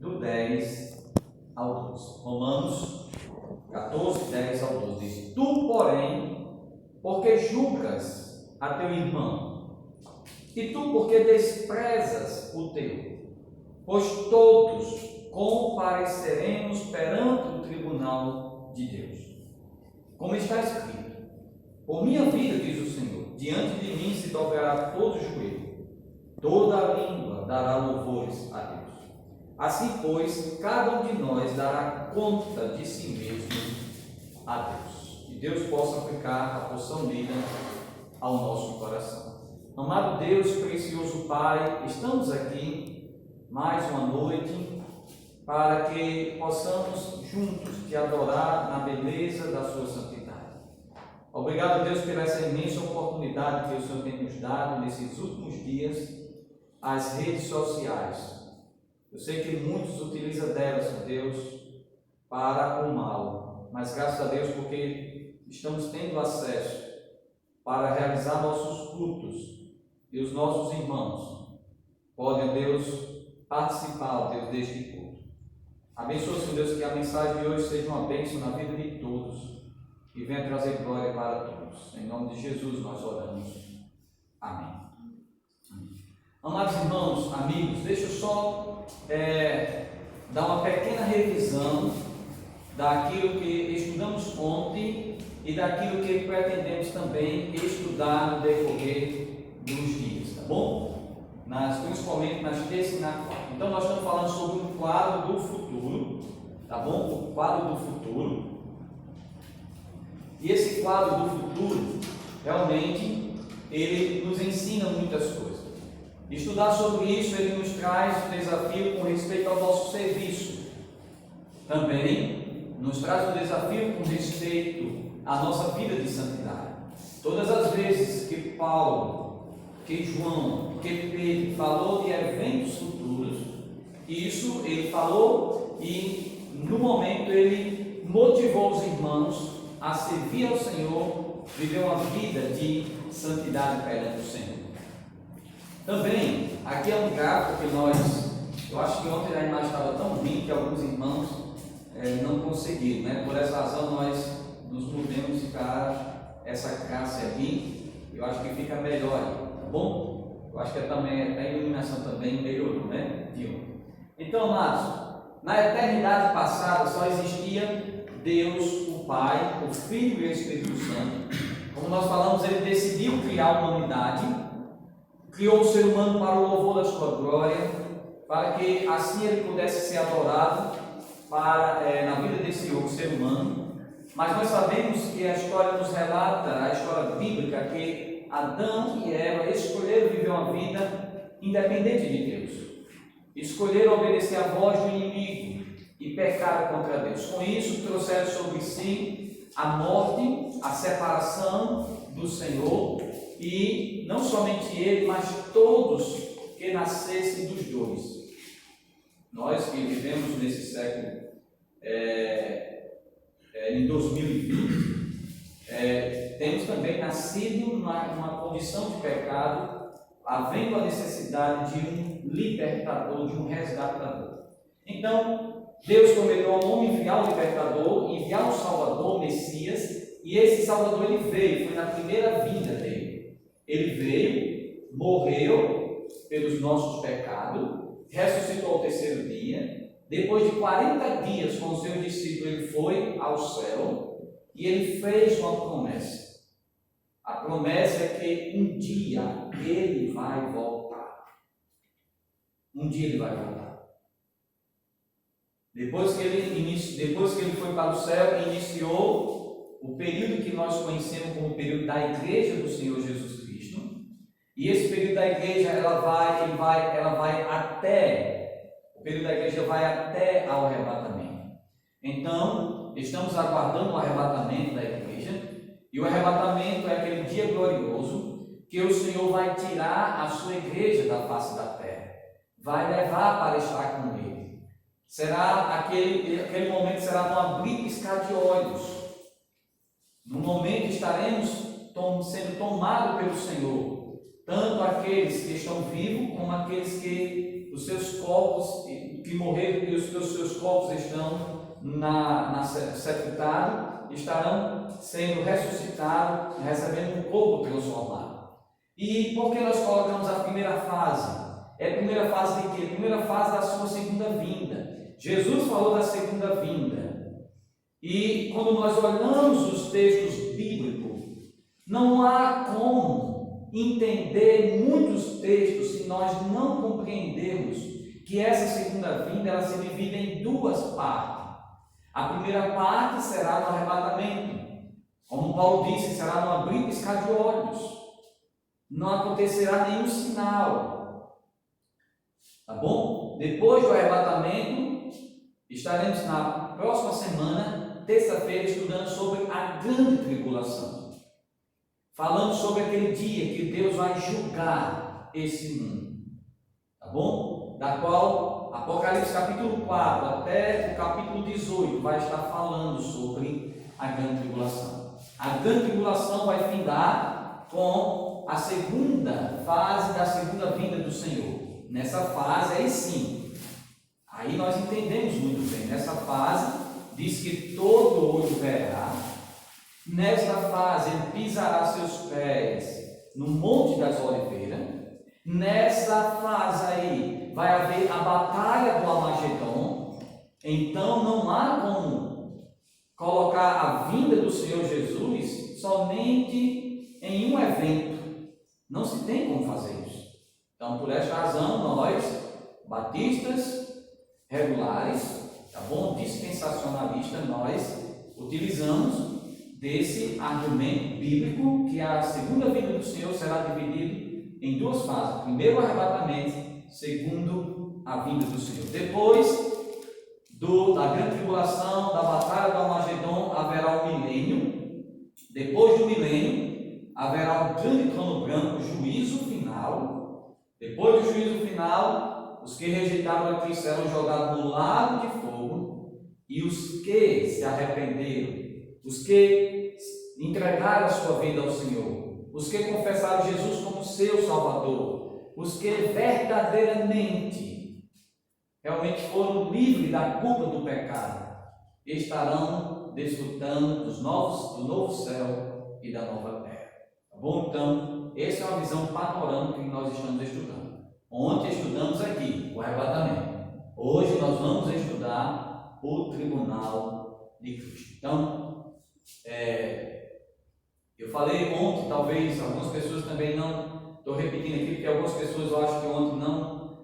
do 10 ao 12. Romanos 14, 10 ao 12 diz: Tu, porém, porque julgas a teu irmão, e tu, porque desprezas o teu, pois todos compareceremos perante o tribunal de Deus. Como está escrito: Por minha vida, diz o Senhor, diante de mim se dobrará todo o joelho, toda a língua dará louvores a Deus. Assim, pois, cada um de nós dará conta de si mesmo a Deus. E Deus possa aplicar a porção dele ao nosso coração. Amado Deus, precioso Pai, estamos aqui mais uma noite para que possamos juntos te adorar na beleza da sua santidade. Obrigado, Deus, por essa imensa oportunidade que o Senhor tem nos dado nesses últimos dias, as redes sociais. Eu sei que muitos utilizam delas, Deus, para o mal, mas graças a Deus porque estamos tendo acesso para realizar nossos cultos e os nossos irmãos podem, Deus, participar, Deus, deste culto. Abençoa, Senhor Deus, que a mensagem de hoje seja uma bênção na vida de todos e venha trazer glória para todos. Em nome de Jesus nós oramos. Amém. Amados irmãos, amigos, deixa eu só dar uma pequena revisão daquilo que estudamos ontem e daquilo que pretendemos também estudar no decorrer dos dias, tá bom? Principalmente nas terças e na quarta. Então nós estamos falando sobre o quadro do futuro, tá bom? O quadro do futuro. E esse quadro do futuro, realmente, ele nos ensina muitas coisas. Estudar sobre isso, ele nos traz um desafio com respeito ao nosso serviço. Também nos traz um desafio com respeito à nossa vida de santidade. Todas as vezes que Paulo, que João, que Pedro falou de eventos futuros, isso ele falou e no momento ele motivou os irmãos a servir ao Senhor, viver uma vida de santidade perante o Senhor. Também, aqui é um gráfico que eu acho que ontem a imagem estava tão ruim que alguns irmãos não conseguiram, né? Por essa razão nós nos movemos para essa classe aqui, eu acho que fica melhor, tá bom? Eu acho que também a iluminação também melhorou, né? Então, amados, na eternidade passada só existia Deus, o Pai, o Filho e o Espírito Santo. Como nós falamos, ele decidiu criar a humanidade, criou o ser humano para o louvor da sua glória, para que assim ele pudesse ser adorado na vida desse ser humano. Mas nós sabemos que a história nos relata, a história bíblica, que Adão e Eva escolheram viver uma vida independente de Deus, escolheram obedecer à voz do inimigo e pecaram contra Deus. Com isso trouxeram sobre si a morte, a separação do Senhor. E não somente ele, mas todos que nascessem dos dois. Nós que vivemos nesse século, em 2020, temos também nascido numa condição de pecado, havendo a necessidade de um libertador, de um resgatador. Então, Deus prometeu ao homem enviar o libertador, enviar o Salvador, o Messias, e esse Salvador ele veio, foi na primeira vinda dele. Ele veio, morreu pelos nossos pecados, ressuscitou ao terceiro dia. Depois de 40 dias com os seus discípulos, ele foi ao céu e ele fez uma promessa. A promessa é que um dia ele vai voltar. Um dia ele vai voltar. Depois que ele foi para o céu, iniciou o período que nós conhecemos como o período da Igreja do Senhor Jesus Cristo. E esse período da igreja, o período da igreja vai até ao arrebatamento. Então, estamos aguardando o arrebatamento da igreja, e o arrebatamento é aquele dia glorioso que o Senhor vai tirar a sua igreja da face da terra, vai levar para estar com ele. Será aquele momento será num abrir e piscar de olhos. No momento estaremos sendo tomados pelo Senhor, tanto aqueles que estão vivos como aqueles que os seus corpos que morreram e os seus corpos estão sepultados, estarão sendo ressuscitados, recebendo um corpo transformado. E por que nós colocamos a primeira fase? É a primeira fase de quê? A primeira fase da sua segunda vinda. Jesus falou da segunda vinda. E quando nós olhamos os textos bíblicos, não há como entender muitos textos se nós não compreendermos que essa segunda vinda ela se divide em duas partes. A primeira parte será no arrebatamento. Como Paulo disse, será no abrir e piscar de olhos. Não acontecerá nenhum sinal. Tá bom? Depois do arrebatamento, estaremos na próxima semana, terça-feira, estudando sobre a grande tribulação. Falando sobre aquele dia que Deus vai julgar esse mundo. Tá bom? Da qual Apocalipse capítulo 4 até o capítulo 18 vai estar falando sobre a grande tribulação. A grande tribulação vai findar com a segunda fase da segunda vinda do Senhor. Nessa fase, aí sim, aí nós entendemos muito bem. Nessa fase, diz que todo olho verá. Nesta fase, ele pisará seus pés no Monte das Oliveiras. Nessa fase aí, vai haver a batalha do Armagedon. Então, não há como colocar a vinda do Senhor Jesus somente em um evento. Não se tem como fazer isso. Então, por esta razão, nós, batistas regulares, tá bom? Dispensacionalistas, nós utilizamos desse argumento bíblico que a segunda vinda do Senhor será dividida em duas fases. Primeiro, o arrebatamento. Segundo, a vinda do Senhor. Depois da grande tribulação, da batalha do Armagedon, haverá o milênio. Depois do milênio, haverá o grande trono branco, juízo final. Depois do juízo final, os que rejeitaram a Cristo serão jogados no lago de fogo, e os que se arrependeram, os que entregaram a sua vida ao Senhor, os que confessaram Jesus como seu Salvador, os que verdadeiramente realmente foram livres da culpa do pecado, estarão desfrutando do novo céu e da nova terra. Tá bom? Então, essa é uma visão panorâmica que nós estamos estudando. Ontem estudamos aqui o arrebatamento. Hoje nós vamos estudar o tribunal de Cristo. Então, eu falei ontem, talvez algumas pessoas também não, estou repetindo aqui, porque algumas pessoas eu acho que ontem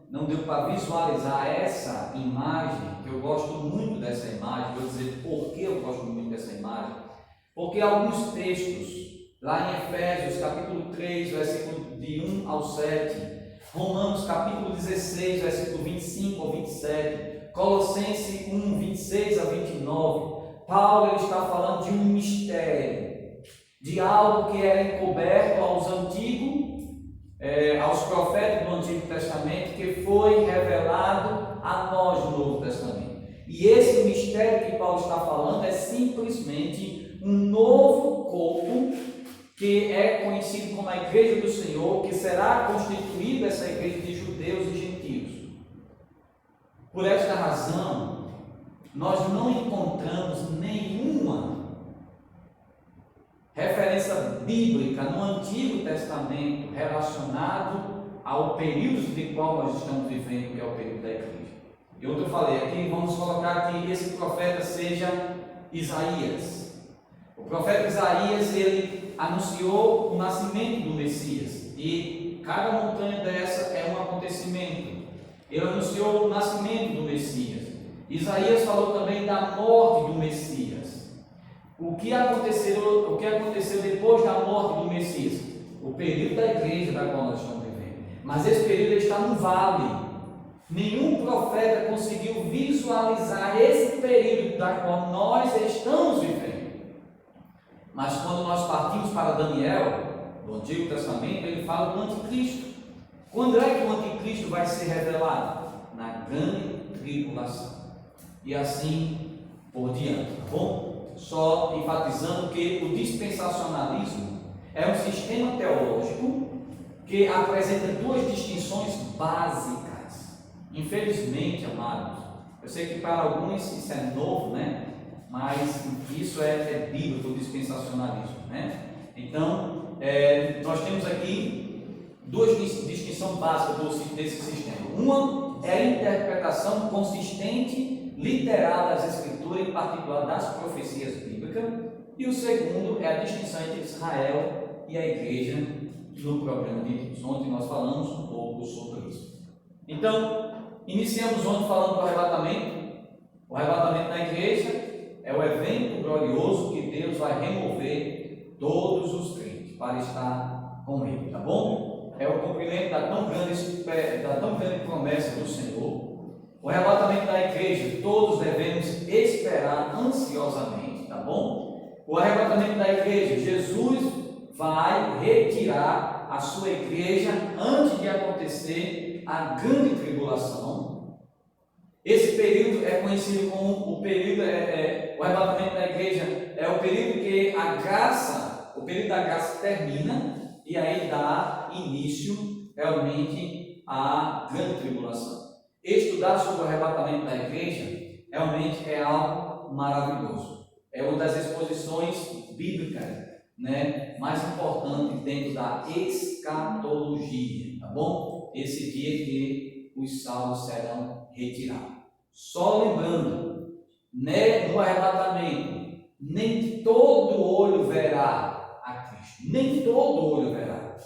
não deu para visualizar essa imagem, que eu gosto muito dessa imagem. Vou dizer por que eu gosto muito dessa imagem. Porque alguns textos, lá em Efésios capítulo 3, versículo de 1 ao 7, Romanos capítulo 16, versículo 25 ao 27, Colossenses 1, 26 a 29, Paulo ele está falando de um mistério, de algo que era encoberto aos antigos, aos profetas do Antigo Testamento, que foi revelado a nós no Novo Testamento. E esse mistério que Paulo está falando é simplesmente um novo corpo que é conhecido como a Igreja do Senhor, que será constituída essa igreja de judeus e gentios. Por esta razão, nós não encontramos nenhuma referência bíblica no Antigo Testamento relacionado ao período de qual nós estamos vivendo, que é o período da igreja. E outro eu falei aqui, vamos colocar que esse profeta seja Isaías. O profeta Isaías, ele anunciou o nascimento do Messias, e cada montanha dessa é um acontecimento. Ele anunciou o nascimento do Messias. Isaías falou também da morte do Messias. O que aconteceu depois da morte do Messias? O período da igreja da qual nós estamos vivendo. Mas esse período está no vale. Nenhum profeta conseguiu visualizar esse período da qual nós estamos vivendo. Mas quando nós partimos para Daniel, do Antigo Testamento, ele fala do anticristo. Quando é que o anticristo vai ser revelado? Na grande tribulação. E assim por diante, tá bom? Só enfatizando que o dispensacionalismo é um sistema teológico que apresenta duas distinções básicas. Infelizmente, amados, eu sei que para alguns isso é novo, né? Mas isso é bíblico, dispensacionalismo, né? Então, nós temos aqui duas distinções básicas desse sistema. Uma é a interpretação consistente, literal das Escrituras, em particular das profecias bíblicas, e o segundo é a distinção entre Israel e a igreja no programa de Deus. Ontem nós falamos um pouco sobre isso. Então, iniciamos ontem falando do arrebatamento. O arrebatamento da igreja é o evento glorioso que Deus vai remover todos os crentes para estar com Ele, tá bom? É o cumprimento da tão grande promessa do Senhor. O arrebatamento da igreja, todos devemos esperar ansiosamente, tá bom? O arrebatamento da igreja, Jesus vai retirar a sua igreja antes de acontecer a grande tribulação. Esse período é conhecido como o período, o arrebatamento da igreja é o período que a graça, o período da graça termina e aí dá início realmente à grande tribulação. Estudar sobre o arrebatamento da igreja realmente é algo maravilhoso. É uma das exposições bíblicas, né, mais importantes dentro da escatologia, tá bom? Esse dia que os salvos serão retirados. Só lembrando, né, no arrebatamento, nem todo olho verá a Cristo, nem todo olho verá.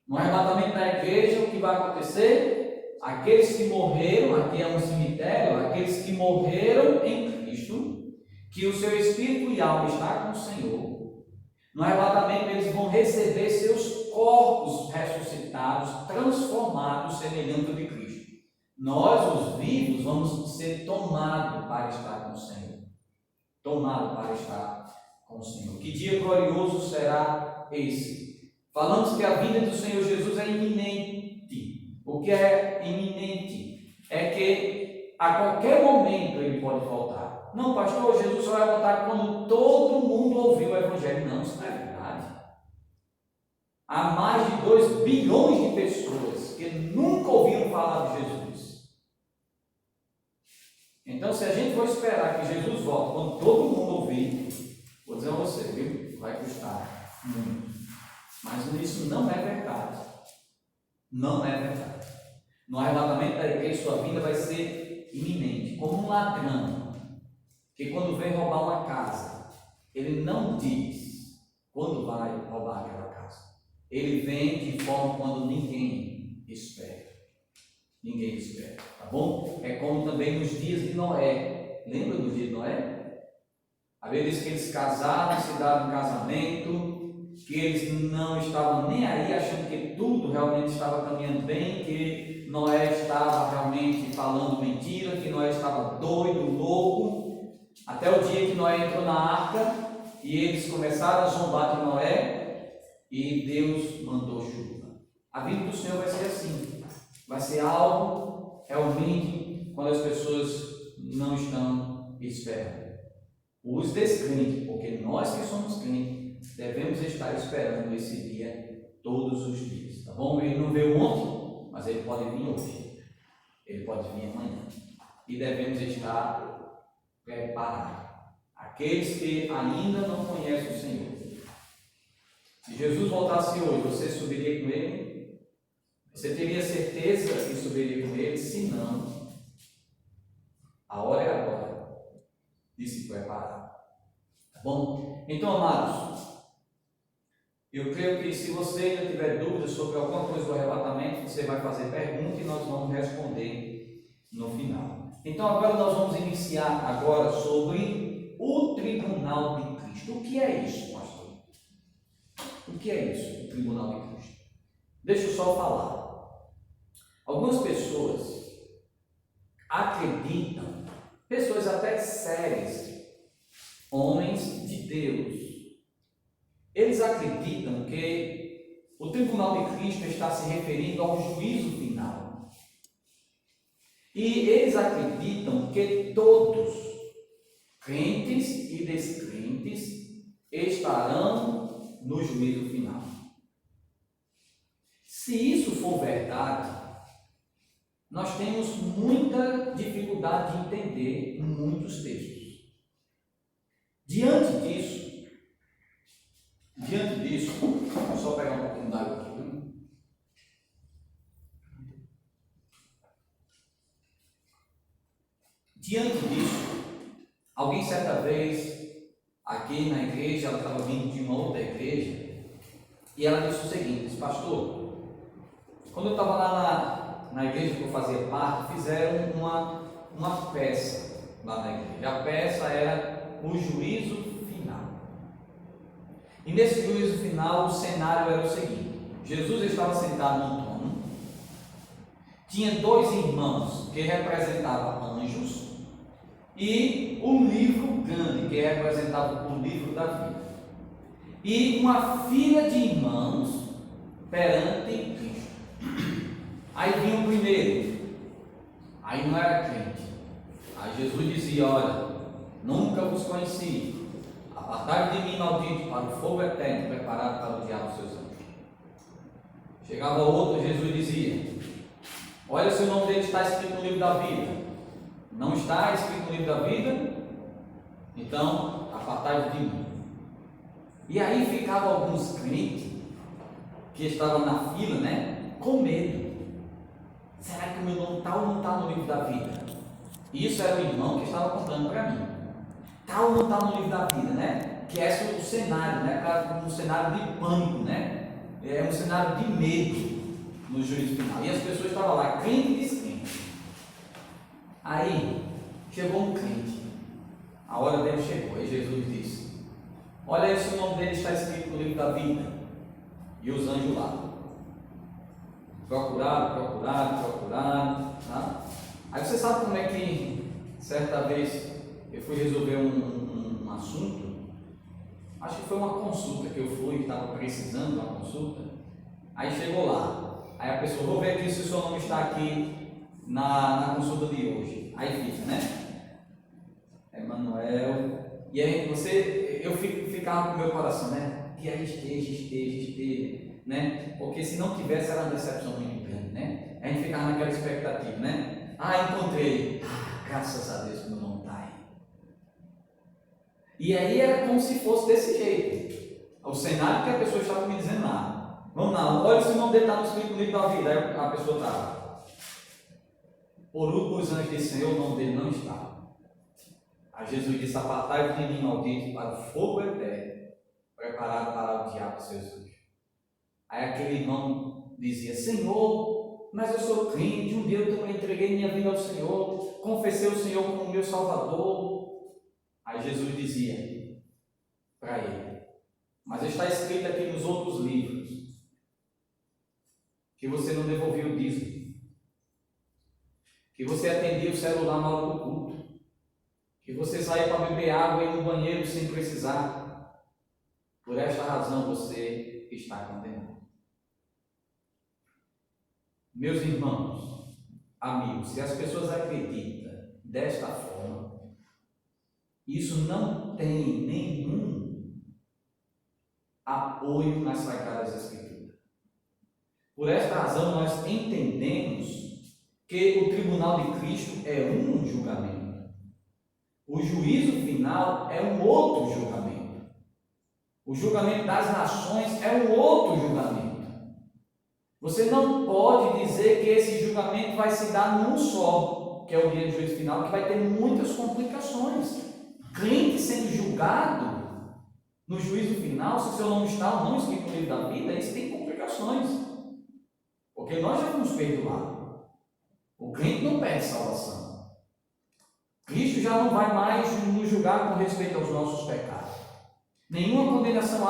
No arrebatamento da igreja, o que vai acontecer? Aqueles que morreram, aqui é um cemitério, aqueles que morreram em Cristo, que o seu espírito e alma está com o Senhor, no arrebatamento eles vão receber seus corpos ressuscitados, transformados, semelhante ao de Cristo. Nós, os vivos, vamos ser tomados para estar com o Senhor. Tomados para estar com o Senhor. Que dia glorioso será esse? Falamos que a vinda do Senhor Jesus é iminente. O que é iminente? É que a qualquer momento ele pode voltar. Não, pastor, Jesus só vai voltar quando todo mundo ouvir o Evangelho. Não, isso não é verdade. Há mais de 2 bilhões de pessoas que nunca ouviram falar de Jesus. Então, se a gente for esperar que Jesus volte quando todo mundo ouvir, vou dizer a você, viu? Vai custar muito. Mas isso não é verdade. Não é verdade. No arrebatamento da igreja, sua vida vai ser iminente, como um ladrão, que quando vem roubar uma casa, ele não diz quando vai roubar aquela casa. Ele vem de forma quando ninguém espera. Ninguém espera, tá bom? É como também nos dias de Noé. Lembra do dia de Noé? A Bíblia diz que eles casaram, se daram um casamento, que eles não estavam nem aí, achando que tudo realmente estava caminhando bem, que Noé estava realmente falando mentira, que Noé estava doido, louco, até o dia que Noé entrou na arca e eles começaram a zombar de Noé e Deus mandou chuva. A vida do Senhor vai ser assim. Vai ser algo realmente quando as pessoas não estão esperando. Os descrentes, porque nós que somos crentes, devemos estar esperando esse dia todos os dias, tá bom? Ele não veio ontem, mas ele pode vir hoje, ele pode vir amanhã, e devemos estar preparados. Aqueles que ainda não conhecem o Senhor, se Jesus voltasse hoje, você subiria com ele? Você teria certeza que subiria com ele? Se não, a hora é agora de se preparar. Tá bom? Então, amados, eu creio que se você ainda tiver dúvidas sobre alguma coisa do arrebatamento, você vai fazer pergunta e nós vamos responder no final. Então, agora nós vamos iniciar agora sobre o tribunal de Cristo. O que é isso, pastor? O que é isso, o tribunal de Cristo? Deixa eu só falar. Algumas pessoas acreditam, pessoas até sérias, homens de Deus, eles acreditam que o tribunal de Cristo está se referindo ao juízo final. E eles acreditam que todos, crentes e descrentes, estarão no juízo final. Se isso for verdade, nós temos muita dificuldade de entender muitos textos. Diante disso, vou só pegar um pouquinho d'água aqui. Diante disso, alguém certa vez, aqui na igreja, ela estava vindo de uma outra igreja, e ela disse o seguinte: pastor, quando eu estava lá na igreja que eu fazia parte, fizeram uma peça lá na igreja. A peça era o juízo final. E nesse juízo final, o cenário era o seguinte: Jesus estava sentado num trono, tinha dois irmãos que representavam anjos, e o livro grande, que representava o livro da vida, e uma fila de irmãos perante Cristo. Aí vinha o primeiro, aí não era crente. Aí Jesus dizia: olha, nunca vos conheci, apartai de mim, maldito, para o fogo eterno preparado para o diabo e seus anjos. Chegava outro, Jesus dizia: olha, se o nome dele está escrito no livro da vida. Não está escrito no livro da vida? Então, apartai de mim. E aí ficavam alguns crentes que estavam na fila, com medo. Será que o meu nome tal não está no livro da vida? Isso era o irmão que estava contando para mim. Tal não está no livro da vida, Que é o cenário, um cenário de pânico, É um cenário de medo no juízo final. E as pessoas estavam lá, crente e descrente. Aí chegou um crente, a hora dele chegou, aí Jesus disse: olha aí se o nome dele está escrito no livro da vida. E os anjos lá procuraram, tá? Aí você sabe como é que certa vez eu fui resolver um assunto, acho que foi uma consulta que eu fui, estava precisando de uma consulta. Aí chegou lá, aí a pessoa: vou ver aqui se o seu nome está aqui na consulta de hoje. Aí fica, Emanuel. E aí eu ficava com o meu coração, que aí esteja, Porque se não tivesse, era uma decepção muito grande, A gente ficava naquela expectativa, encontrei. Graças a Deus que meu nome está aí. E aí era como se fosse desse jeito. O cenário que a pessoa estava me dizendo lá. Vamos lá, olha se o nome dele está escrito no livro da vida. Aí a pessoa estava: por último, os anjos disseram: o nome dele não está. Aí Jesus disse: apartai de mim, maldito, para o fogo eterno, preparado para o diabo e seus anjos. Aí aquele irmão dizia: Senhor, mas eu sou crente, um dia eu também entreguei minha vida ao Senhor, confessei o Senhor como meu Salvador. Aí Jesus dizia para ele: mas está escrito aqui nos outros livros que você não devolveu o dízimo, que você atendia o celular na hora do culto, que você saía para beber água e ir no banheiro sem precisar. Por esta razão você está condenado. Meus irmãos, amigos, se as pessoas acreditam desta forma, isso não tem nenhum apoio nas Sagradas Escrituras. Por esta razão nós entendemos que o tribunal de Cristo é um julgamento. O juízo final é um outro julgamento. O julgamento das nações é um outro julgamento. Você não pode dizer que esse julgamento vai se dar num só, que é o dia do juízo final, que vai ter muitas complicações. Crente sendo julgado no juízo final, se seu nome está ou não escrito no livro da vida, isso tem complicações. Porque nós já fomos perdoados. O crente não perde salvação. Cristo já não vai mais nos julgar com respeito aos nossos pecados. Nenhuma condenação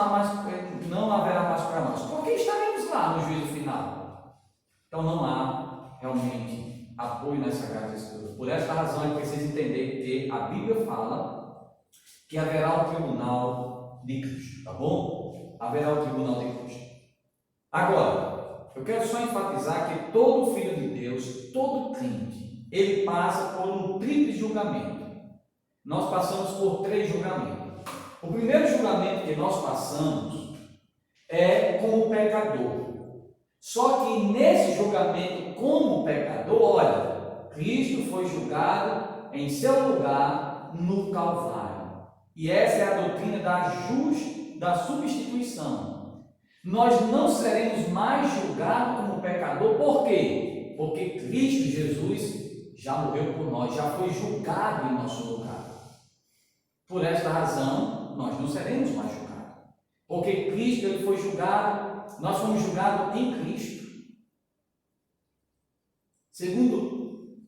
não haverá mais para nós. Porque estaremos lá no juízo final. Então não há realmente apoio nas Sagradas Escrituras. Por esta razão é preciso entender que a Bíblia fala que haverá o tribunal de Cristo, tá bom? Haverá o tribunal de Cristo. Agora, eu quero só enfatizar que todo filho de Deus, todo crente, ele passa por um tríplice julgamento. Nós passamos por 3 julgamentos. O primeiro julgamento que nós passamos é como pecador. Só que nesse julgamento como pecador, olha, Cristo foi julgado em seu lugar no Calvário. E essa é a doutrina da substituição. Nós não seremos mais julgados como pecador, por quê? Porque Cristo Jesus já morreu por nós, já foi julgado em nosso lugar. Por esta razão, nós não seremos mais julgados. Porque Cristo ele foi julgado, nós fomos julgados em Cristo. Segundo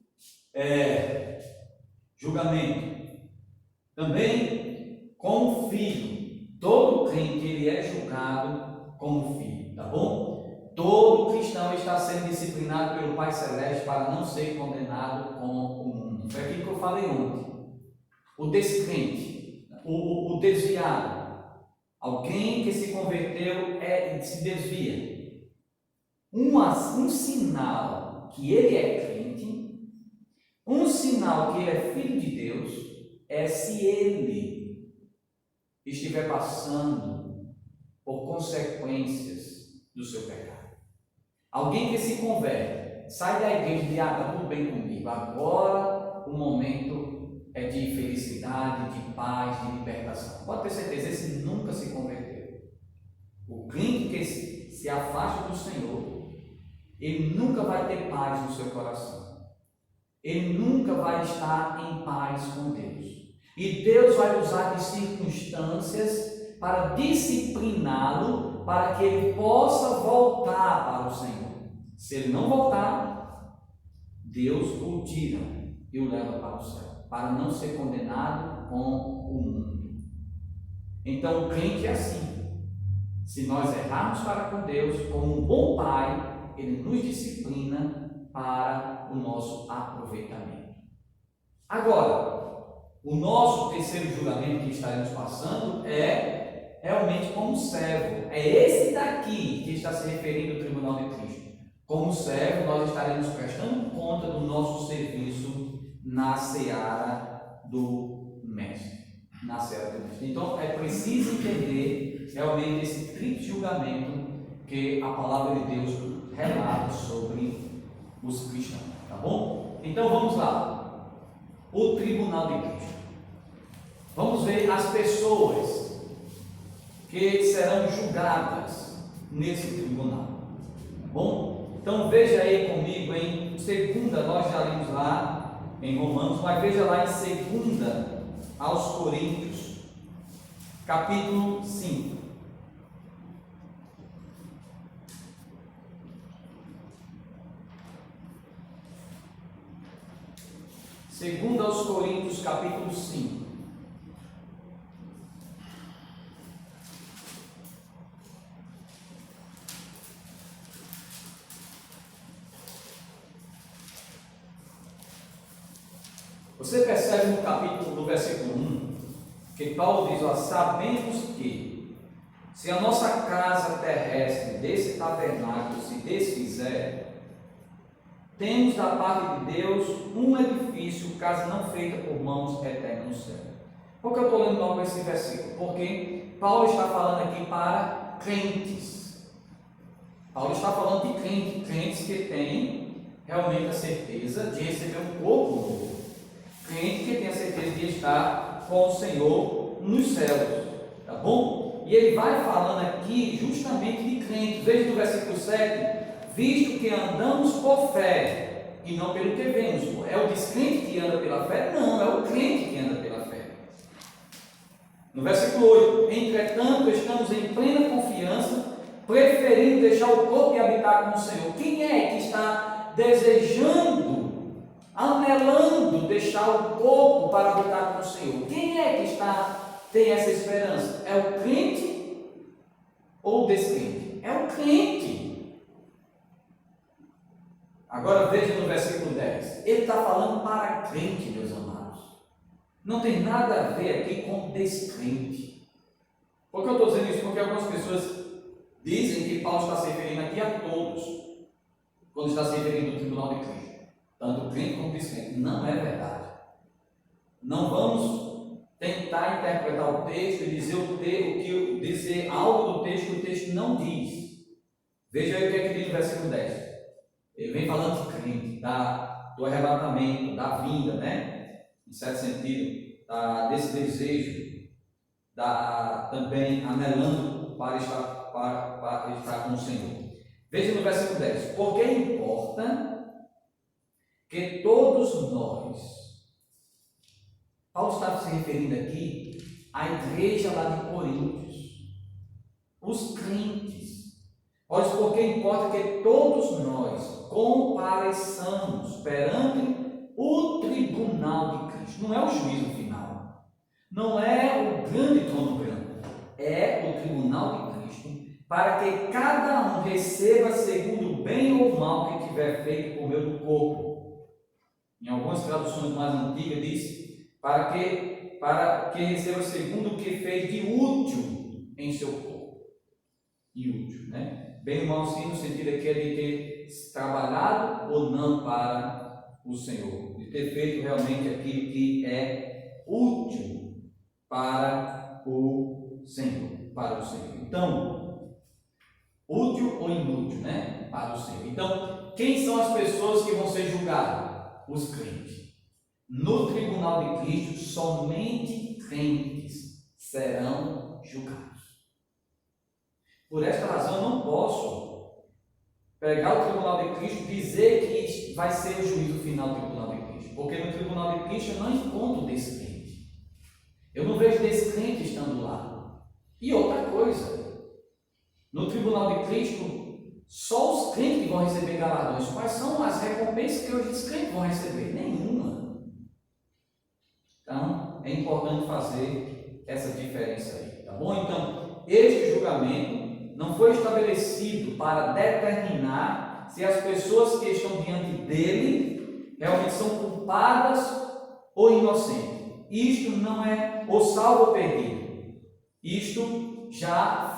julgamento, também como filho, todo crente ele é julgado como filho, tá bom? Todo cristão está sendo disciplinado pelo Pai Celeste para não ser condenado com o mundo. Foi aquilo que eu falei ontem. O descrente, o desviado, alguém que se converteu se desvia. Um sinal que ele é crente, um sinal que ele é filho de Deus, é se ele estiver passando por consequências do seu pecado. Alguém que se converte, sai da igreja e diz, está tudo bem comigo, agora o momento é de felicidade, de paz, de libertação. Pode ter certeza, esse nunca se converteu. O crente que se afasta do Senhor, ele nunca vai ter paz no seu coração. Ele nunca vai estar em paz com Deus. E Deus vai usar de circunstâncias para discipliná-lo, para que ele possa voltar para o Senhor. Se ele não voltar, Deus o tira e o leva para o céu, para não ser condenado com o mundo. Então o crente é assim. Se nós errarmos para com Deus, como um bom pai, ele nos disciplina para o nosso aproveitamento. Agora, o nosso terceiro julgamento que estaremos passando é realmente como servo. É esse daqui que está se referindo ao tribunal de Cristo. Como servo, nós estaremos prestando conta do nosso serviço na seara do Mestre. Na seara do Mestre. Então, é preciso entender realmente esse triplo julgamento que a palavra de Deus relata sobre os cristãos. Tá bom? Então, vamos lá. O tribunal de Cristo. Vamos ver as pessoas que serão julgadas nesse tribunal. Tá bom? Então veja aí comigo em segunda, nós já lemos lá em Romanos, mas veja lá em segunda aos Coríntios, capítulo 5. Segunda aos Coríntios, capítulo 5. Você percebe no capítulo, no versículo 1, que Paulo diz, ó, sabemos que se a nossa casa terrestre desse tabernáculo se desfizer, temos da parte de Deus um edifício, casa não feita por mãos, eterna no céu. Por que eu estou lendo logo esse versículo? Porque Paulo está falando aqui para crentes. Paulo está falando de crentes que têm realmente a certeza de receber um corpo novo. Crente que tem a certeza de estar com o Senhor nos céus, tá bom? E ele vai falando aqui justamente de crentes. Veja no versículo 7, visto que andamos por fé e não pelo que vemos. É o descrente que anda pela fé? Não, é o crente que anda pela fé. No versículo 8, entretanto estamos em plena confiança, preferindo deixar o corpo e habitar com o Senhor. Quem é que está desejando, anelando deixar o corpo para habitar com o Senhor? Quem é que tem essa esperança? É o crente ou o descrente? É o crente. Agora veja no versículo 10. Ele está falando para crente, meus amados. Não tem nada a ver aqui com descrente. Por que eu estou dizendo isso? Porque algumas pessoas dizem que Paulo está se referindo aqui a todos, quando está se referindo ao tribunal de Cristo. Tanto crente como descrente. Não é verdade. Não vamos tentar interpretar o texto e dizer algo do texto que o texto não diz. Veja aí o que é que diz no versículo 10. Ele vem falando de crente, do arrebatamento, da vinda, né? Em certo sentido, desse desejo, também anelando para estar com o Senhor. Veja no versículo 10. Porque importa que todos nós, Paulo está se referindo aqui à igreja lá de Coríntios, os crentes. Olha, porque importa que todos nós compareçamos perante o tribunal de Cristo. Não é o juízo final, não é o grande trono branco, é o tribunal de Cristo, para que cada um receba segundo o bem ou o mal que tiver feito por meio do corpo. Em algumas traduções mais antigas diz, para que receba segundo o que fez de útil em seu corpo. E útil, né? Bem ou mal, sim, no sentido aqui é de ter trabalhado ou não para o Senhor, de ter feito realmente aquilo que é útil para o Senhor, Então, útil ou inútil, né? Para o Senhor. Então, quem são as pessoas que vão ser julgadas? Os crentes. No tribunal de Cristo, somente crentes serão julgados. Por esta razão, eu não posso pegar o tribunal de Cristo e dizer que vai ser o juízo final do tribunal de Cristo, porque no tribunal de Cristo eu não encontro descrente. Eu não vejo descrente estando lá. E outra coisa, no tribunal de Cristo, só os crentes que vão receber galardões. Quais são as recompensas que os descrentes vão receber? Nenhuma. Então, é importante fazer essa diferença aí, tá bom? Então, este julgamento não foi estabelecido para determinar se as pessoas que estão diante dele realmente são culpadas ou inocentes. Isto não é o salvo ou perdido. Isso já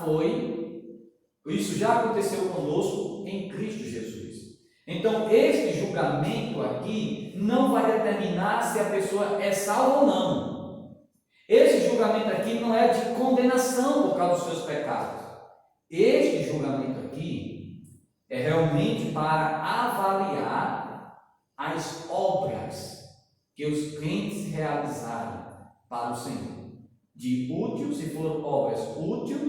aconteceu conosco em Cristo Jesus. Então, este julgamento aqui não vai determinar se a pessoa é salva ou não. Esse julgamento aqui não é de condenação por causa dos seus pecados. Este julgamento aqui é realmente para avaliar as obras que os crentes realizaram para o Senhor. De útil, se for obras úteis,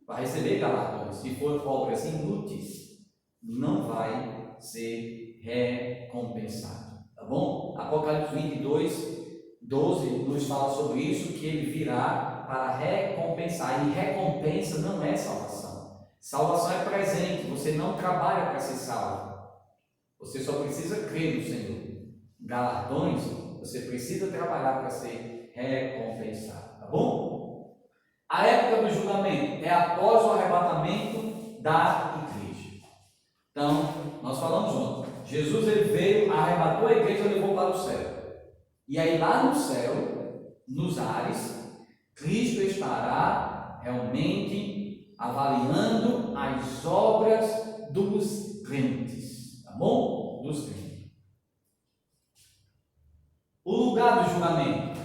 vai receber galardões. Se for obras inúteis, não vai ser recompensado. Tá bom? Apocalipse 22, 12 nos fala sobre isso, que ele virá para recompensar. E recompensa não é salvação. Salvação é presente. Você não trabalha para ser salvo. Você só precisa crer no Senhor. Galardões, você precisa trabalhar para ser recompensado. Tá bom? A época do julgamento é após o arrebatamento da igreja. Então, nós falamos ontem. Jesus ele veio, arrebatou a igreja e levou para o céu. E aí lá no céu, nos ares, Cristo estará realmente avaliando as obras dos crentes. Tá bom? Dos crentes. O lugar do julgamento.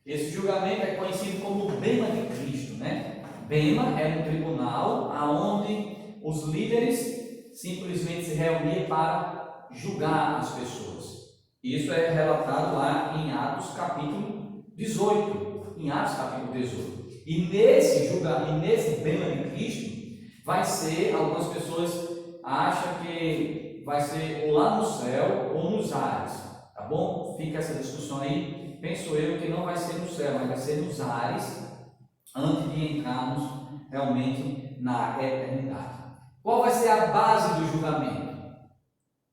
Esse julgamento é conhecido como o Bema de Cristo, né? Bema é um tribunal onde os líderes simplesmente se reuniam para julgar as pessoas. Isso é relatado lá em Atos capítulo 18. Em Atos capítulo 18. E nesse Bema de Cristo vai ser, algumas pessoas acham que vai ser ou lá no céu ou nos ares. Tá bom? Fica essa discussão aí. Penso eu que não vai ser no céu, mas vai ser nos ares, antes de entrarmos realmente na eternidade. Qual vai ser a base do julgamento?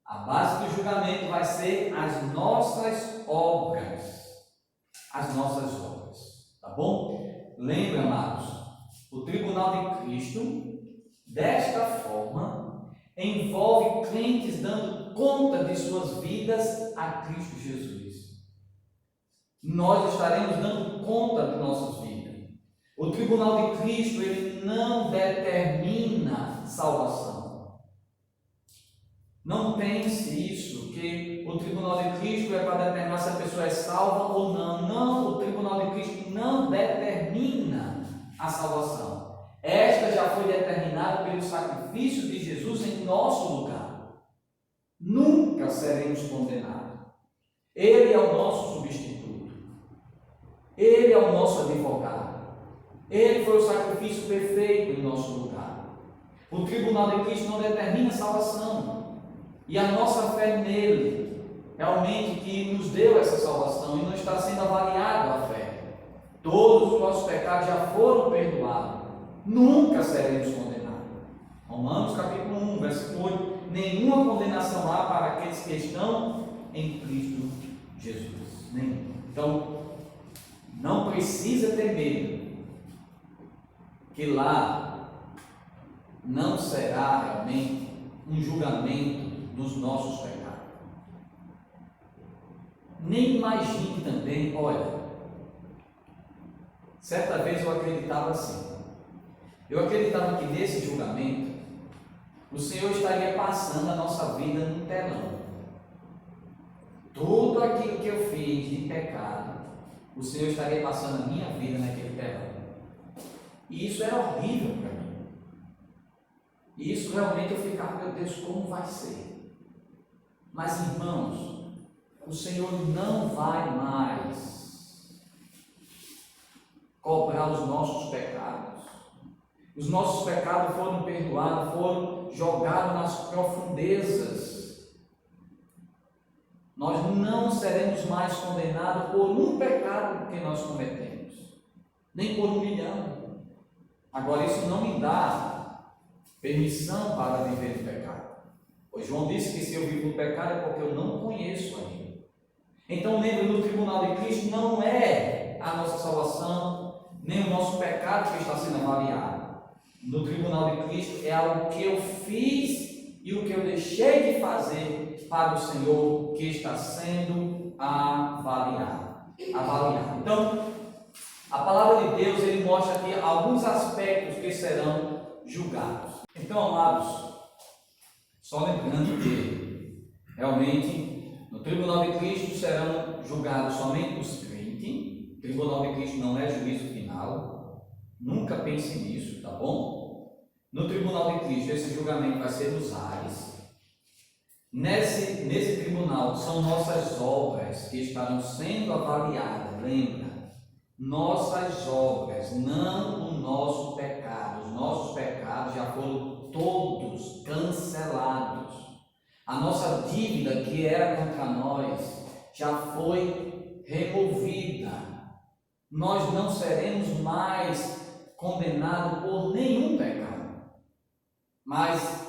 A base do julgamento vai ser as nossas obras. As nossas obras. Tá bom? Lembra, amados, o tribunal de Cristo, desta forma, envolve crentes dando conta de suas vidas a Cristo Jesus. Nós estaremos dando conta de nossas vidas. O tribunal de Cristo, ele não determina salvação. Não pense isso, que o tribunal de Cristo é para determinar se a pessoa é salva ou não. Não, o tribunal de Cristo não determina a salvação. Esta já foi determinada pelo sacrifício de Jesus em nosso lugar. Nunca seremos condenados. Ele é o nosso substituto. Ele é o nosso advogado. Ele foi o sacrifício perfeito em nosso lugar. O tribunal de Cristo não determina salvação. E a nossa fé nele, realmente, que nos deu essa salvação e não está sendo avaliado a fé. Todos os nossos pecados já foram perdoados. Nunca seremos condenados. Romanos capítulo 1, versículo 8. Nenhuma condenação há para aqueles que estão em Cristo Jesus. Nenhuma. Então, não precisa ter medo que lá não será realmente um julgamento dos nossos pecados. Nem imagine também, olha, certa vez eu acreditava assim. Eu acreditava que nesse julgamento o Senhor estaria passando a nossa vida num telão. Tudo aquilo que eu fiz de pecado, o Senhor estaria passando a minha vida naquele telão. E isso era horrível para mim. E isso realmente eu ficava, meu Deus, como vai ser? Mas irmãos, o Senhor não vai mais cobrar os nossos pecados. Os nossos pecados foram perdoados, foram jogados nas profundezas. Nós não seremos mais condenados por um pecado que nós cometemos, nem por 1 milhão. Agora, isso não me dá permissão para viver no pecado. Pois João disse que se eu vivo no pecado é porque eu não conheço ainda. Então, lembre, no tribunal de Cristo não é a nossa salvação, nem o nosso pecado que está sendo avaliado. No tribunal de Cristo é algo que eu fiz e o que eu deixei de fazer para o Senhor que está sendo avaliado. Então, a palavra de Deus, ele mostra aqui alguns aspectos que serão julgados. Então, amados, só lembrando que realmente no tribunal de Cristo serão julgados somente os crentes. O tribunal de Cristo não é juízo final. Nunca pense nisso, tá bom? No tribunal de Cristo, esse julgamento vai ser nos ares. Nesse tribunal são nossas obras que estarão sendo avaliadas, lembra? Nossas obras, não o nosso pecado. Os nossos pecados já foram todos cancelados. A nossa dívida que era contra nós já foi removida. Nós não seremos mais condenados por nenhum pecado. Mas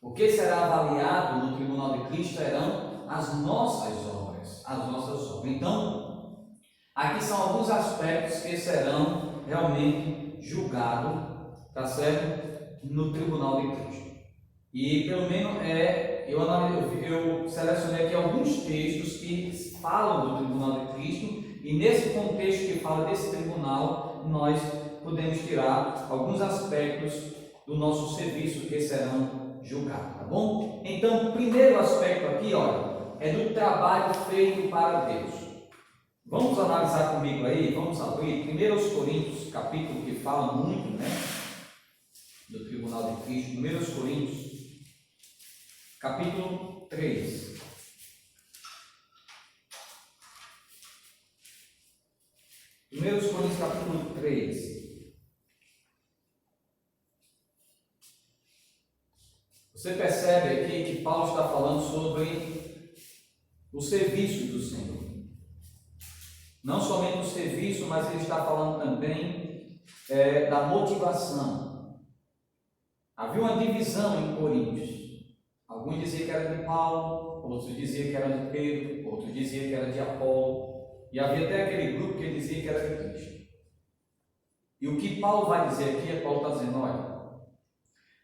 o que será avaliado no tribunal de Cristo serão as nossas obras. Então, aqui são alguns aspectos que serão realmente julgados, tá certo? No tribunal de Cristo. E pelo menos eu selecionei aqui alguns textos que falam do tribunal de Cristo, e nesse contexto que fala desse tribunal, nós podemos tirar alguns aspectos do nosso serviço que serão julgados, tá bom? Então, o primeiro aspecto aqui, olha, é do trabalho feito para Deus. Vamos analisar comigo aí, vamos abrir 1 Coríntios, capítulo que fala muito, né, do tribunal de Cristo. 1 Coríntios, capítulo 3. Coríntios, capítulo 3. Você percebe aqui que Paulo está falando sobre o serviço do Senhor. Não somente o serviço, mas ele está falando também da motivação. Havia uma divisão em Coríntios. Alguns diziam que era de Paulo, outros diziam que era de Pedro, outros diziam que era de Apolo. E havia até aquele grupo que dizia que era de Cristo. E o que Paulo vai dizer aqui, Paulo está dizendo, olha,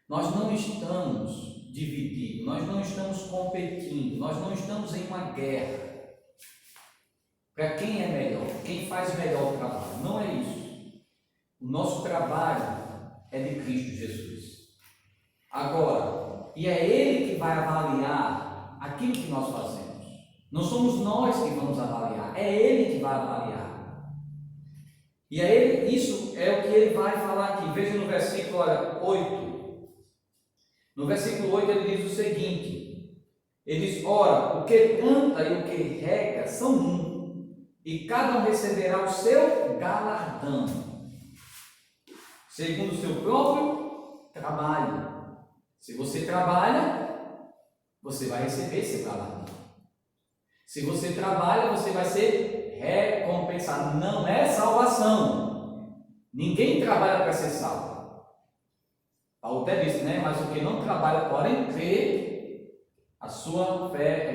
nós não estamos divididos, nós não estamos competindo, nós não estamos em uma guerra para quem é melhor, quem faz melhor o trabalho. Não é isso. O nosso trabalho é de Cristo Jesus. Agora, e é Ele que vai avaliar aquilo que nós fazemos. Não somos nós que vamos avaliar, é Ele que vai avaliar. E aí, isso é o que ele vai falar aqui. Veja no versículo 8. No versículo 8 ele diz o seguinte: ele diz: ora, o que canta e o que rega são um, e cada um receberá o seu galardão, segundo o seu próprio trabalho. Se você trabalha, você vai receber seu galardão. Se você trabalha, você vai ser recompensado. Não é salvação. Ninguém trabalha para ser salvo. Paulo até disse, né? Mas o que não trabalha, porém crê, a sua fé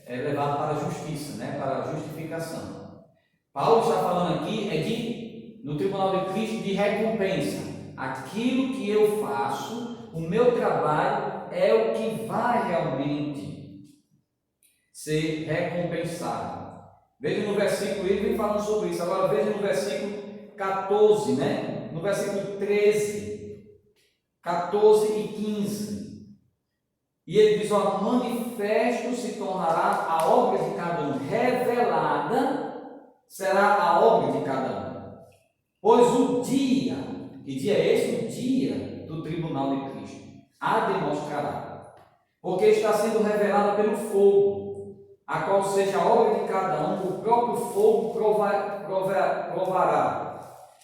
é levada para a justiça, né? Para a justificação. Paulo está falando aqui no tribunal de Cristo, de recompensa. Aquilo que eu faço, o meu trabalho é o que vai realmente ser recompensado. Veja no versículo, ele vem falando sobre isso. Agora veja no versículo 14, né? No versículo 13, 14 e 15. E ele diz: ó, manifesto se tornará a obra de cada um, revelada será a obra de cada um. Pois o dia, que dia é esse? O dia do tribunal de Cristo, a demonstrará, porque está sendo revelada pelo fogo, a qual seja a obra de cada um, o próprio fogo provará.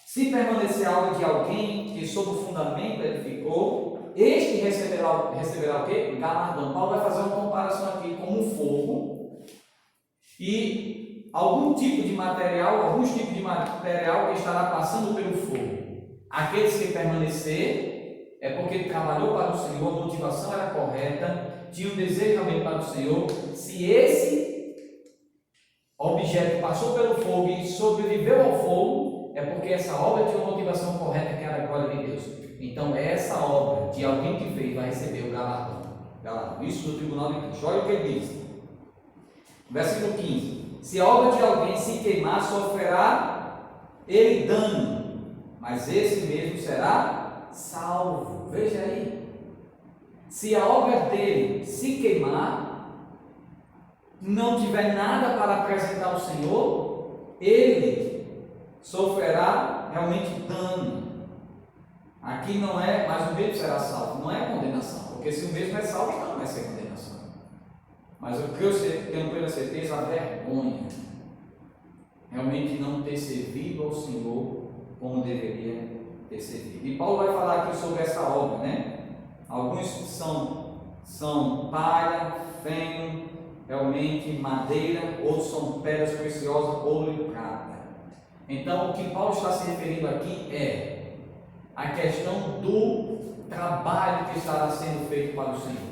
Se permanecer a obra de alguém que sob o fundamento edificou, este receberá o quê? Galardão. Paulo vai fazer uma comparação aqui com um fogo e alguns tipos de material que estará passando pelo fogo. Aqueles que permanecer é porque ele trabalhou para o Senhor, a motivação era correta, tinha um desejo realmente para o Senhor. Se esse objeto passou pelo fogo e sobreviveu ao fogo, é porque essa obra tinha uma motivação correta, que era a glória de Deus. Então essa obra de alguém que fez vai receber o galardão. Isso do tribunal de Cristo. Olha o que ele diz. Versículo 15. Se a obra de alguém se queimar, sofrerá ele dano, mas esse mesmo será salvo. Veja aí. Se a obra dele se queimar, não tiver nada para apresentar ao Senhor, ele sofrerá realmente dano. Aqui não é, mas o mesmo será salvo. Não é condenação, porque se o mesmo é salvo, não vai ser condenação. Mas o que eu tenho plena certeza, a vergonha, realmente não ter servido ao Senhor como deveria ter servido. E Paulo vai falar aqui sobre essa obra, né? Alguns são palha, feno, realmente madeira, outros são pedras preciosas, ouro e prata. Então, o que Paulo está se referindo aqui é a questão do trabalho que estará sendo feito para o Senhor.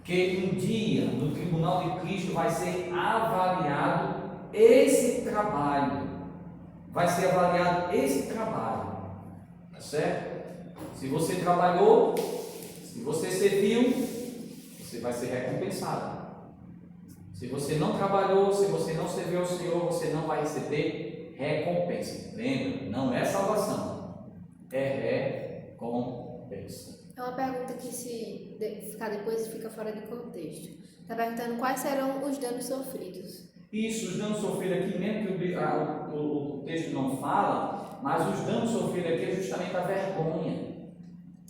Que um dia, no tribunal de Cristo, vai ser avaliado esse trabalho. Vai ser avaliado esse trabalho. Tá certo? Se você trabalhou, se você serviu, você vai ser recompensado. Se você não trabalhou, se você não serviu ao Senhor, você não vai receber recompensa. Lembra? Não é salvação, é recompensa. É uma pergunta que, se ficar depois, fica fora de contexto. Está perguntando quais serão os danos sofridos. Isso, os danos sofridos aqui, mesmo que o texto não fala, mas os danos sofridos aqui é justamente a vergonha.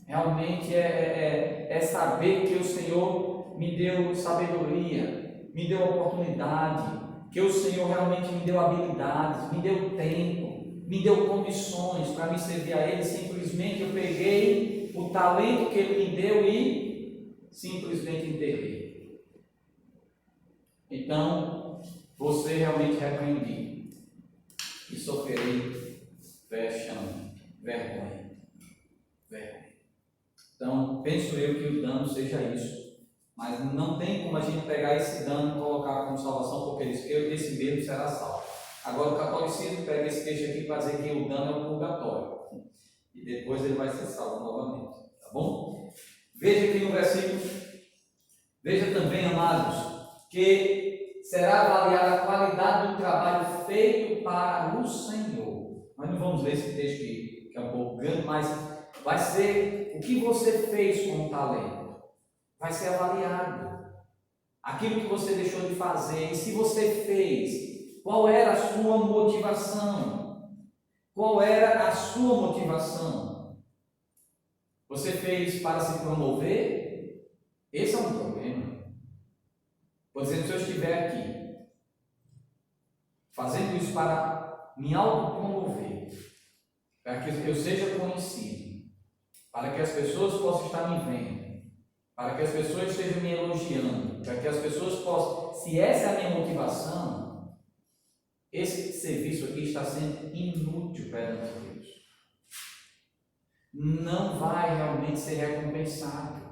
Realmente é saber que o Senhor me deu sabedoria, me deu oportunidade, que o Senhor realmente me deu habilidades, me deu tempo, me deu condições para me servir a Ele. Simplesmente eu peguei o talento que Ele me deu e simplesmente enterrei. Então, você realmente repreendi e sofrerei vexame, vergonha. Então, penso eu que o dano seja isso, mas não tem como a gente pegar esse dano e colocar como salvação, porque ele diz que esse mesmo será salvo. Agora o catolicismo pega esse texto aqui para dizer que o dano é o purgatório, e depois ele vai ser salvo novamente, tá bom? Veja aqui no versículo, veja também, amados, que será avaliada a qualidade do trabalho feito para o Senhor. Nós não vamos ler esse texto aqui, que é um pouco grande, mas vai ser o que você fez com o talento, vai ser avaliado. Aquilo que você deixou de fazer, e se você fez, qual era a sua motivação? Qual era a sua motivação? Você fez para se promover? Esse é um problema. Por exemplo, se eu estiver aqui, fazendo isso para me autopromover, para que eu seja conhecido, para que as pessoas possam estar me vendo, para que as pessoas estejam me elogiando, para que as pessoas possam, se essa é a minha motivação, esse serviço aqui está sendo inútil perante Deus. Não vai realmente ser recompensado.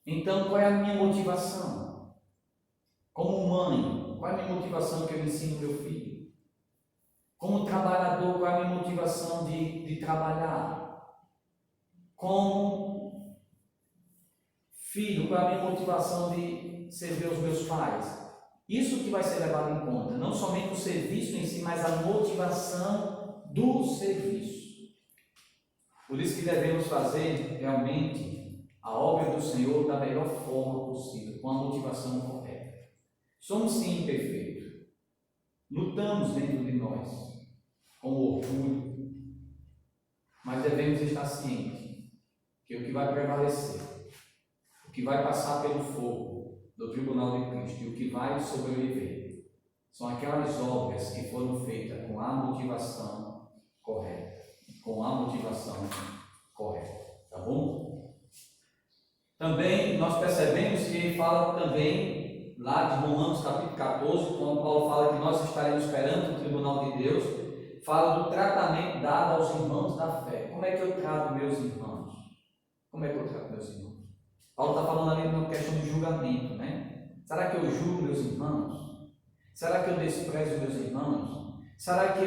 Então, qual é a minha motivação? Como mãe, qual é a minha motivação que eu ensino meu filho? Como trabalhador, qual é a minha motivação de trabalhar? Como filho, qual é a minha motivação de servir os meus pais? Isso que vai ser levado em conta, não somente o serviço em si, mas a motivação do serviço. Por isso que devemos fazer realmente a obra do Senhor da melhor forma possível, com a motivação correta. Somos sim imperfeitos, lutamos dentro de nós com orgulho, mas devemos estar cientes que o que vai prevalecer, o que vai passar pelo fogo do tribunal de Cristo e o que vai sobreviver são aquelas obras que foram feitas com a motivação correta, tá bom? Também nós percebemos que ele fala também lá de Romanos capítulo 14, quando Paulo fala que nós estaremos perante o tribunal de Deus, fala do tratamento dado aos irmãos da fé. Como é que eu trato meus irmãos? Paulo está falando ali de uma questão de julgamento, né? Será que eu julgo meus irmãos? Será que eu desprezo meus irmãos? Será que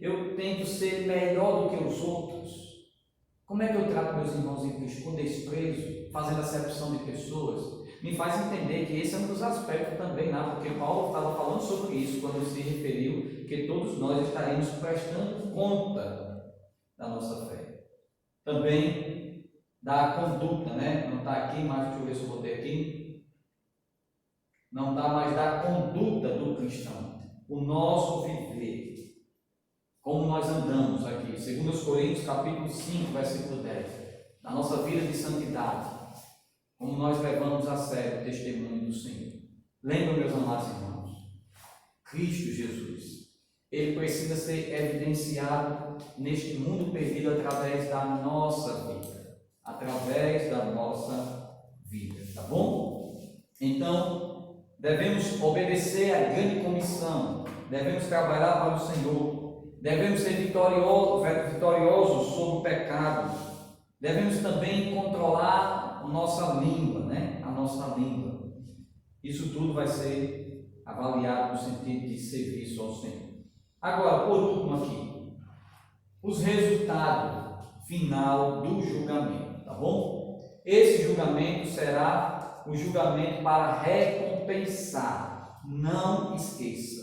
eu tento ser melhor do que os outros? Como é que eu trato meus irmãos em Cristo? Com desprezo, fazendo acepção de pessoas? Me faz entender que esse é um dos aspectos também, né? Porque Paulo estava falando sobre isso quando se referiu que todos nós estaremos prestando conta da nossa fé. Também da conduta, né? Não está aqui, mas deixa eu ver se eu botei aqui. Não está mais da conduta do cristão. O nosso viver. Como nós andamos aqui. 2 Coríntios capítulo 5, versículo 10. Da nossa vida de santidade. Como nós levamos a sério o testemunho do Senhor. Lembra, meus amados irmãos, Cristo Jesus, Ele precisa ser evidenciado neste mundo perdido através da nossa vida. Tá bom? Então, devemos obedecer à grande comissão, devemos trabalhar para o Senhor, devemos ser vitoriosos sobre o pecado, devemos também controlar a nossa língua, né? Isso tudo vai ser avaliado no sentido de serviço ao Senhor. Agora, por último aqui, os resultados final do julgamento, tá bom? Esse julgamento será o julgamento para recompensar. Não esqueça.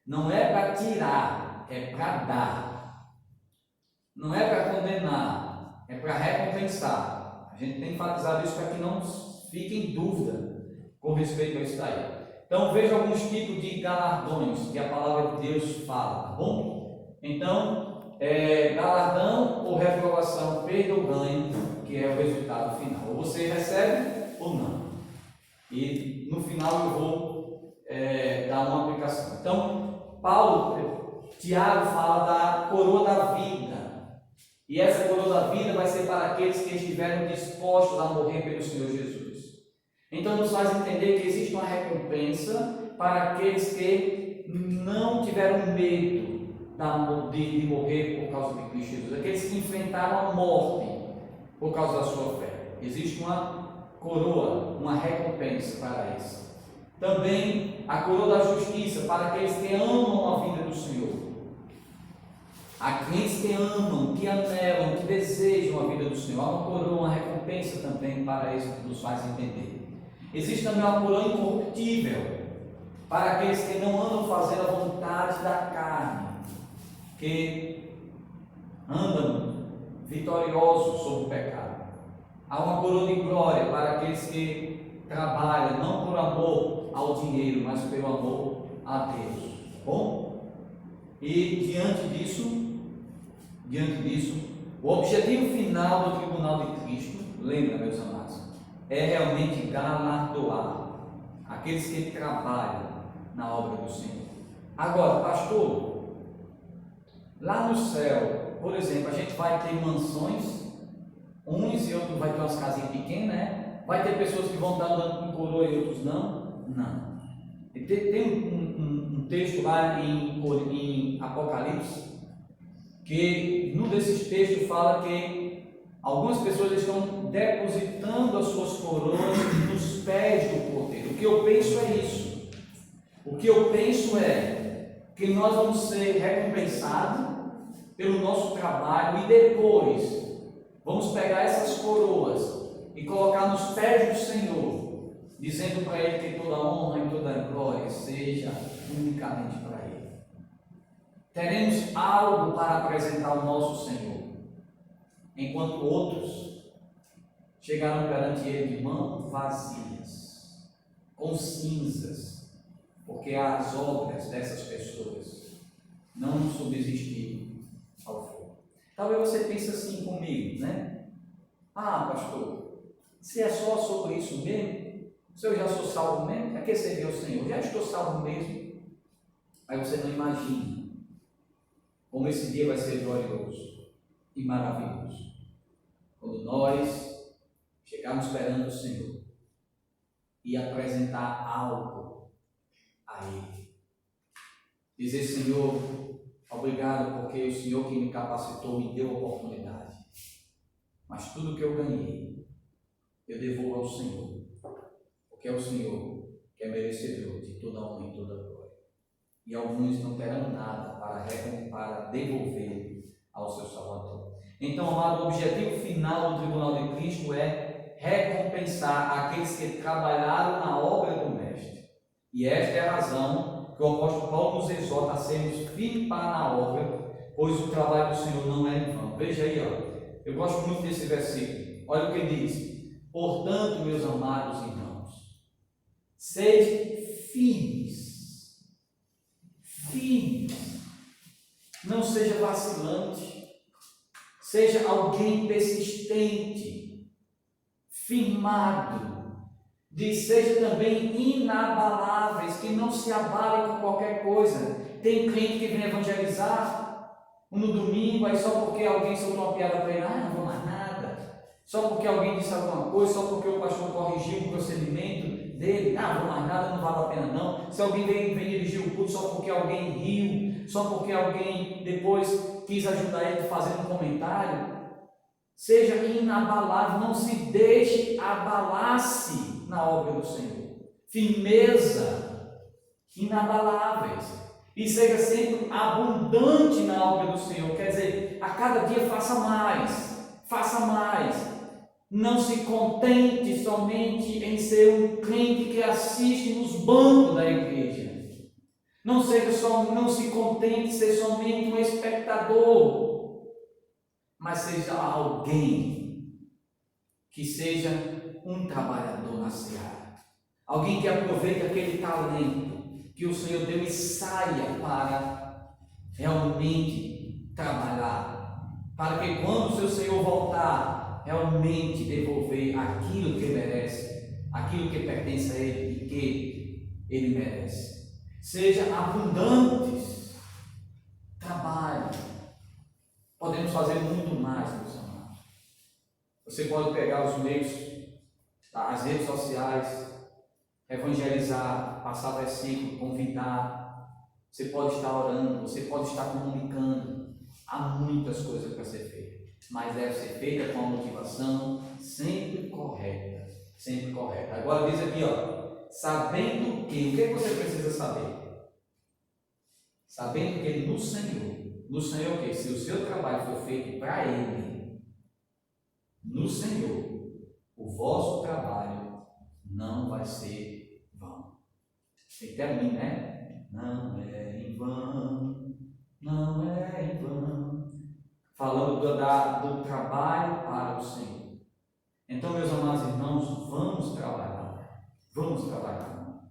Não é para tirar, é para dar. Não é para condenar, é para recompensar. A gente tem enfatizado isso para que não fique em dúvida com respeito a isso daí. Então veja alguns tipos de galardões que a palavra de Deus fala, tá bom? Então, galardão ou reprovação, perda ou ganho, que é o resultado final. Ou você recebe ou não. E no final eu vou dar uma aplicação. Então, Tiago fala da coroa da vida. E essa coroa da vida vai ser para aqueles que estiveram dispostos a morrer pelo Senhor Jesus. Então nos faz entender que existe uma recompensa para aqueles que não tiveram medo de morrer por causa de Cristo Jesus, aqueles que enfrentaram a morte por causa da sua fé. Existe uma coroa, uma recompensa para isso. Também a coroa da justiça para aqueles que amam a vida do Senhor. Aqueles que amam, que anelam, que desejam a vida do Senhor. Há uma coroa, uma recompensa também para isso que nos faz entender. Existe também uma coroa incorruptível para aqueles que não andam fazendo a vontade da carne, que andam vitoriosos sobre o pecado. Há uma coroa de glória para aqueles que trabalham não por amor ao dinheiro, mas pelo amor a Deus. Bom? E diante disso, o objetivo final do tribunal de Cristo, lembra, meus amados, é realmente galardoar aqueles que trabalham na obra do Senhor. Agora, pastor, lá no céu, por exemplo, a gente vai ter mansões, uns e outros vai ter umas casinhas pequenas, né? Vai ter pessoas que vão estar andando com coroa e outros não? Não. E tem um texto lá em Apocalipse, que num desses textos fala que algumas pessoas estão depositando as suas coroas nos pés do Cordeiro. O que eu penso é isso. O que eu penso é que nós vamos ser recompensados pelo nosso trabalho e depois vamos pegar essas coroas e colocar nos pés do Senhor, dizendo para Ele que toda honra e toda glória seja unicamente para Ele. Teremos algo para apresentar ao nosso Senhor, enquanto outros chegaram perante Ele de mãos vazias, com cinzas, porque as obras dessas pessoas não subsistiram ao fogo. Talvez você pense assim comigo, né? Ah, pastor, se é só sobre isso mesmo, se eu já sou salvo mesmo, para que servir ao Senhor? Já estou salvo mesmo. Aí você não imagina como esse dia vai ser glorioso e maravilhoso, quando nós chegarmos perante o Senhor e apresentar algo a Ele. Dizer: Senhor, obrigado, porque o Senhor que me capacitou me deu oportunidade, mas tudo que eu ganhei, eu devolvo ao Senhor, porque é o Senhor que é merecedor de toda honra e toda glória. E alguns não terão nada para devolver ao seu Salvador. Então, amado, o objetivo final do tribunal de Cristo é recompensar aqueles que trabalharam na obra do Mestre. E esta é a razão que o apóstolo Paulo nos exorta a sermos firmes na obra, pois o trabalho do Senhor não é em vão. Veja aí, ó, eu gosto muito desse versículo. Olha o que ele diz: portanto, meus amados irmãos, sede firmes, não seja vacilante, seja alguém persistente, firmado, seja também inabaláveis, que não se abalem com qualquer coisa. Tem crente que vem evangelizar no domingo, aí só porque alguém soltou uma piada para ele, não vou mais nada, só porque alguém disse alguma coisa, só porque o pastor corrigiu o procedimento dele, não vou mais nada, não vale a pena não. Se alguém vem dirigir o culto só porque alguém riu, só porque alguém depois quis ajudar ele fazendo um comentário, seja inabalável, não se deixe abalar-se na obra do Senhor. Firmeza, inabaláveis, e seja sempre abundante na obra do Senhor. Quer dizer, a cada dia faça mais, faça mais. Não se contente somente em ser um crente que assiste nos bancos da igreja. Não se contente em ser somente um espectador, mas seja alguém que seja um trabalhador na seara. Alguém que aproveite aquele talento que o Senhor deu e saia para realmente trabalhar, para que quando o seu Senhor voltar, realmente devolver aquilo que merece, aquilo que pertence a Ele e que Ele merece. Seja abundantes, trabalhe. Podemos fazer muito mais, meus amados. Você pode pegar os meios, as redes sociais, evangelizar, passar versículo, convidar. Você pode estar orando, você pode estar comunicando. Há muitas coisas para ser feitas, mas deve ser feita com a motivação sempre correta, sempre correta. Agora diz aqui, ó, sabendo que, o que você precisa saber? Sabendo que no Senhor o que? Se o seu trabalho for feito para Ele, no Senhor, o vosso trabalho não vai ser vão. Tem que terminar, né? Não é em vão, não é em vão. Falando do trabalho para o Senhor. Então, meus amados irmãos, vamos trabalhar. Vamos trabalhar.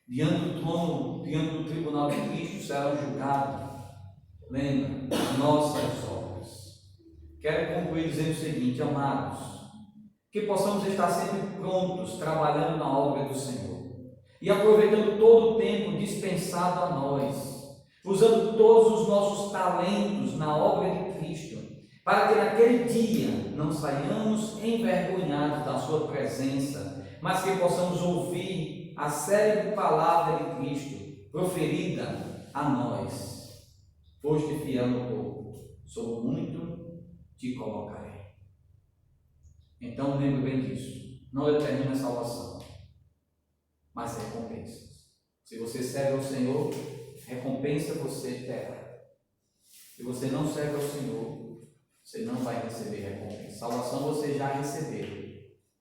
Diante do trono, diante do tribunal de Cristo, serão julgados lembra, nossas obras. Quero concluir dizendo o seguinte, amados, que possamos estar sempre prontos, trabalhando na obra do Senhor e aproveitando todo o tempo dispensado a nós, usando todos os nossos talentos na obra de Cristo, para que naquele dia não saiamos envergonhados da sua presença, mas que possamos ouvir a célebre palavra de Cristo proferida a nós. Foste fiel no pouco, sobre muito te colocarei. Então lembre bem disso, não determina a salvação, mas recompensas. Se você serve ao Senhor, recompensa você terá. Se você não serve ao Senhor, você não vai receber recompensa. Salvação você já recebeu.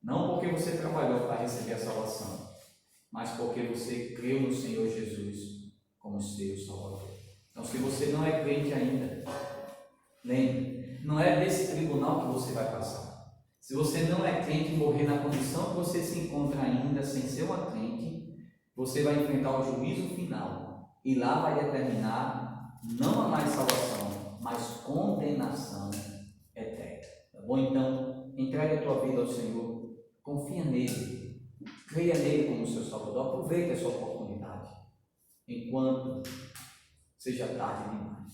Não porque você trabalhou para receber a salvação, mas porque você creu no Senhor Jesus como seu Salvador. Então, se você não é crente ainda, lembre, não é desse tribunal que você vai passar. Se você não é crente e morrer na condição que você se encontra ainda, sem ser uma crente, você vai enfrentar o juízo final. E lá vai determinar não a mais salvação, mas condenação eterna. Tá bom? Então, entregue a tua vida ao Senhor, confia nele, creia nele como seu Salvador, aproveite essa oportunidade, enquanto seja tarde demais.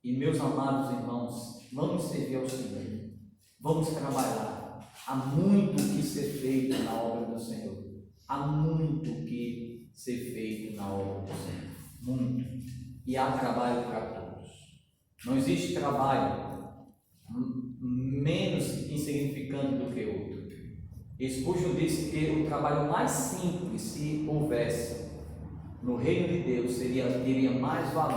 E meus amados irmãos, vamos servir ao Senhor, vamos trabalhar. Há muito que ser feito na obra do Senhor, há muito que ser feito na obra do Senhor, muito, e há trabalho para todos. Não existe trabalho menos insignificante do que outro. Spurgeon disse que o trabalho mais simples, se houvesse no reino de Deus, teria mais valor